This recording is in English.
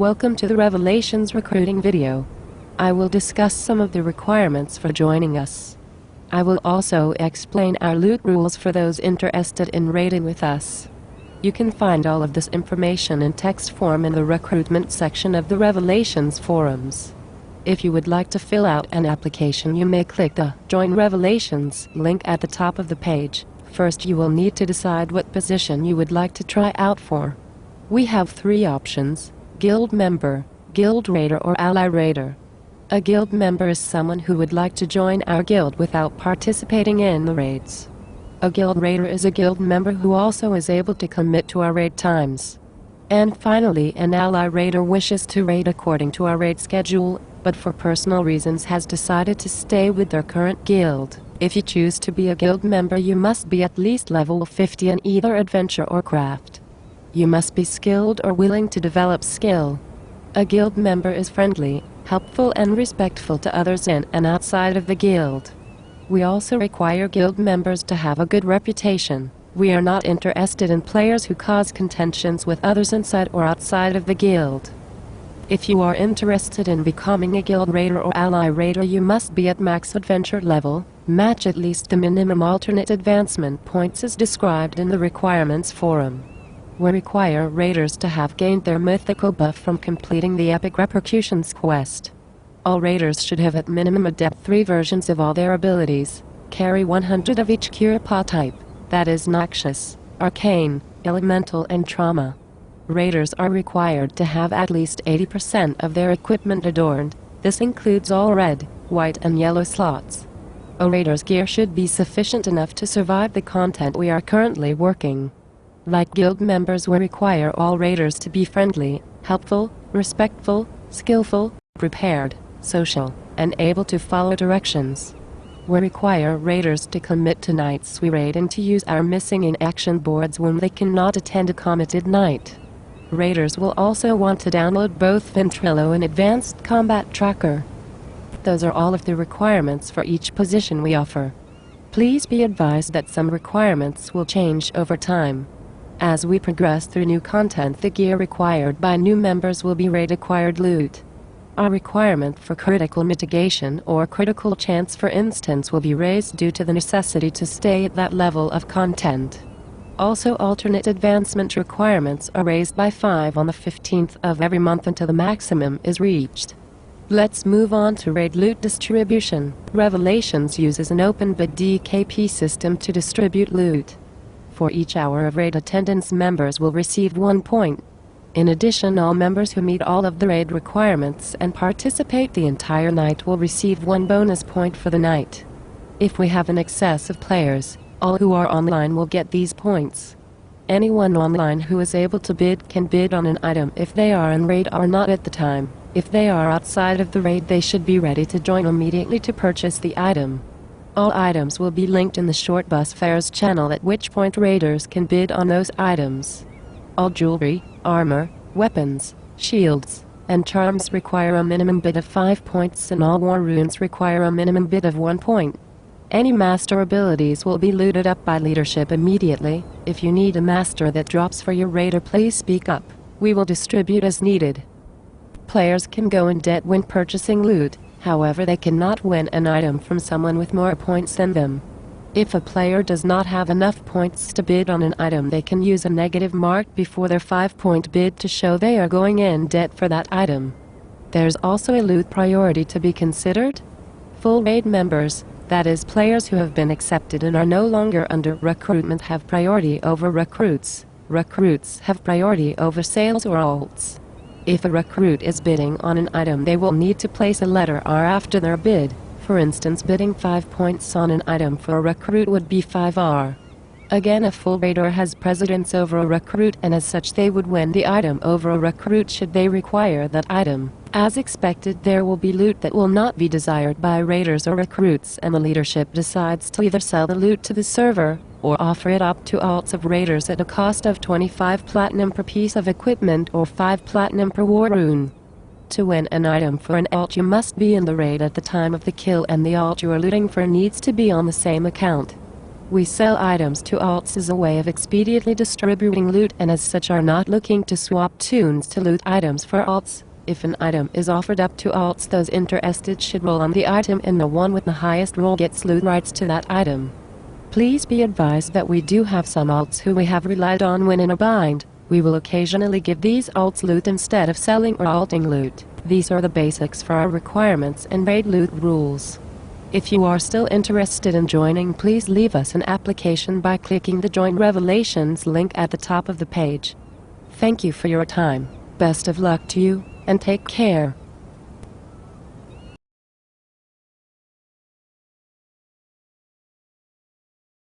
Welcome to the Revelations recruiting video. I will discuss some of the requirements for joining us. I will also explain our loot rules for those interested in raiding with us. You can find all of this information in text form in the recruitment section of the Revelations forums. If you would like to fill out an application, you may click the Join Revelations link at the top of the page. First, you will need to decide what position you would like to try out for. We have 3 options: Guild Member, Guild Raider, or Ally Raider. A Guild Member is someone who would like to join our guild without participating in the raids. A Guild Raider is a guild member who also is able to commit to our raid times. And finally, an Ally Raider wishes to raid according to our raid schedule, but for personal reasons has decided to stay with their current guild. If you choose to be a guild member, you must be at least level 50 in either adventure or craft. You must be skilled or willing to develop skill. A guild member is friendly, helpful, and respectful to others in and outside of the guild. We also require guild members to have a good reputation. We are not interested in players who cause contentions with others inside or outside of the guild. If you are interested in becoming a Guild Raider or Ally Raider, you must be at max adventure level, match at least the minimum alternate advancement points as described in the requirements forum. We require raiders to have gained their mythical buff from completing the Epic Repercussions quest. All raiders should have at minimum Adept 3 versions of all their abilities, carry 100 of each Curapa type, that is Noxious, Arcane, Elemental, and Trauma. Raiders are required to have at least 80% of their equipment adorned. This includes all red, white, and yellow slots. A raider's gear should be sufficient enough to survive the content we are currently working. Like guild members, we require all raiders to be friendly, helpful, respectful, skillful, prepared, social, and able to follow directions. We require raiders to commit to nights we raid and to use our missing in action boards when they cannot attend a committed night. Raiders will also want to download both Ventrilo and Advanced Combat Tracker. Those are all of the requirements for each position we offer. Please be advised that some requirements will change over time. As we progress through new content, the gear required by new members will be raid-acquired loot. Our requirement for critical mitigation or critical chance, for instance, will be raised due to the necessity to stay at that level of content. Also, alternate advancement requirements are raised by 5 on the 15th of every month until the maximum is reached. Let's move on to raid loot distribution. Revelations uses an open bid DKP system to distribute loot. For each hour of raid attendance, members will receive 1 point. In addition, all members who meet all of the raid requirements and participate the entire night will receive 1 bonus point for the night. If we have an excess of players, all who are online will get these points. Anyone online who is able to bid can bid on an item if they are in raid or not at the time. If they are outside of the raid, they should be ready to join immediately to purchase the item. All items will be linked in the short bus fares channel, at which point raiders can bid on those items. All jewelry, armor, weapons, shields, and charms require a minimum bid of 5 points, and all war runes require a minimum bid of 1 point. Any master abilities will be looted up by leadership immediately. If you need a master that drops for your raider, please speak up. We will distribute as needed. Players can go in debt when purchasing loot, however they cannot win an item from someone with more points than them. If a player does not have enough points to bid on an item, they can use a negative mark before their 5-point bid to show they are going in debt for that item. There's also a loot priority to be considered. Full raid members, that is, players who have been accepted and are no longer under recruitment, have priority over recruits. Recruits have priority over sales or alts. If a recruit is bidding on an item, they will need to place a letter R after their bid. For instance, bidding 5 points on an item for a recruit would be 5R. Again, a full raider has precedence over a recruit, and as such they would win the item over a recruit should they require that item. As expected, there will be loot that will not be desired by raiders or recruits, and the leadership decides to either sell the loot to the server, or offer it up to alts of raiders at a cost of 25 platinum per piece of equipment or 5 platinum per war rune. To win an item for an alt, you must be in the raid at the time of the kill, and the alt you are looting for needs to be on the same account. We sell items to alts as a way of expediently distributing loot and as such are not looking to swap tunes to loot items for alts. If an item is offered up to alts, those interested should roll on the item and the one with the highest roll gets loot rights to that item. Please be advised that we do have some alts who we have relied on when in a bind. We will occasionally give these alts loot instead of selling or alting loot. These are the basics for our requirements and raid loot rules. If you are still interested in joining, please leave us an application by clicking the Join Revelations link at the top of the page. Thank you for your time. Best of luck to you, and take care.